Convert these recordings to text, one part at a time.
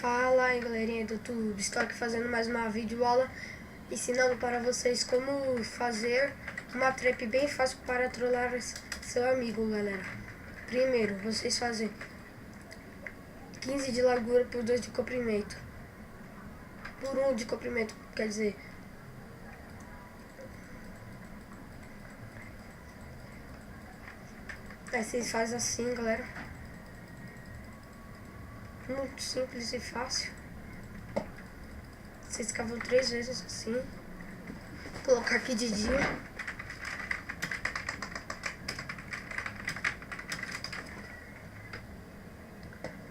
Fala aí, galerinha do YouTube, estou aqui fazendo mais uma videoaula ensinando para vocês como fazer uma trap bem fácil para trollar seu amigo, galera. Primeiro, vocês fazem 15 de largura por 2 de comprimento, por 1 de comprimento, quer dizer. Aí vocês fazem assim, galera. Muito simples e fácil. Vocês cavam 3 vezes assim. Vou colocar aqui de dia.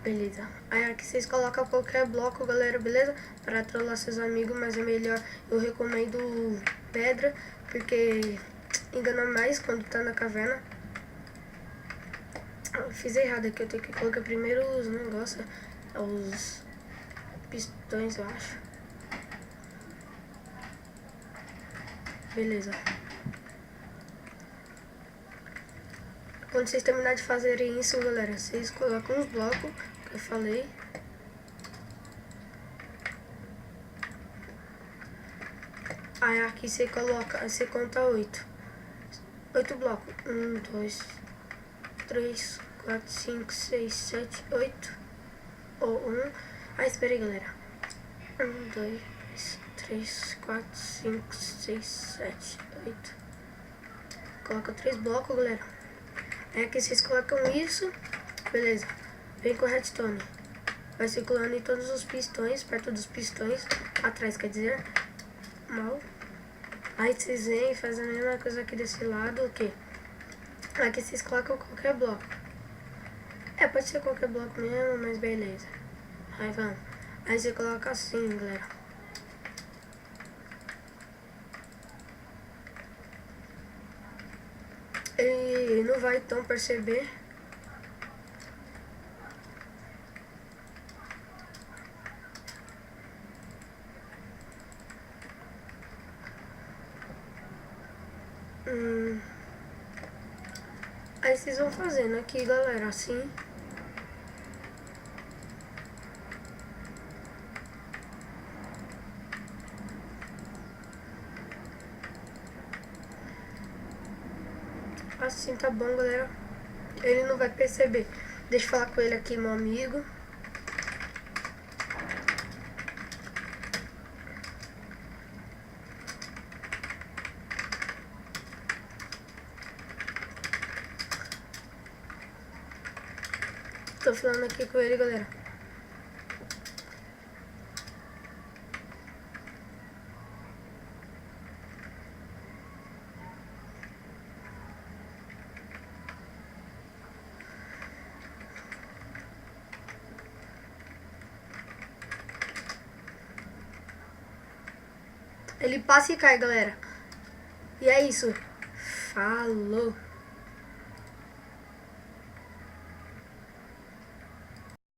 Beleza. Aí aqui vocês colocam qualquer bloco, galera, beleza? Para trollar seus amigos, mas é melhor, eu recomendo pedra, porque engana mais quando tá na caverna. Eu fiz errado aqui, eu tenho que colocar primeiro os negócios, os pistões, eu acho. Beleza. Quando vocês terminarem de fazerem isso, galera, vocês colocam os blocos que eu falei. Aí aqui você coloca, você conta 8. 8 blocos. 1, 2, 3, 4, 5, 6, 7, 8. Ou 1. Aí espera aí, galera. 1, 2, 3, 4, 5, 6, 7, 8. Coloca 3 blocos, galera. Aí aqui vocês colocam isso. Beleza. Vem com o redstone. Vai circulando em todos os pistões, perto dos pistões. Atrás, quer dizer. Mal. Aí vocês vêm e fazem a mesma coisa aqui desse lado, o quê? Aqui vocês colocam qualquer bloco. Pode ser qualquer bloco mesmo, mas beleza. Aí vamos. Aí você coloca assim, galera. Ele não vai então perceber. Aí vocês vão fazendo aqui, galera, assim. Assim tá bom, galera. Ele não vai perceber. Deixa eu falar com ele aqui, meu amigo. Tô falando aqui com ele, galera. Ele passa e cai, galera. E é isso. Falou.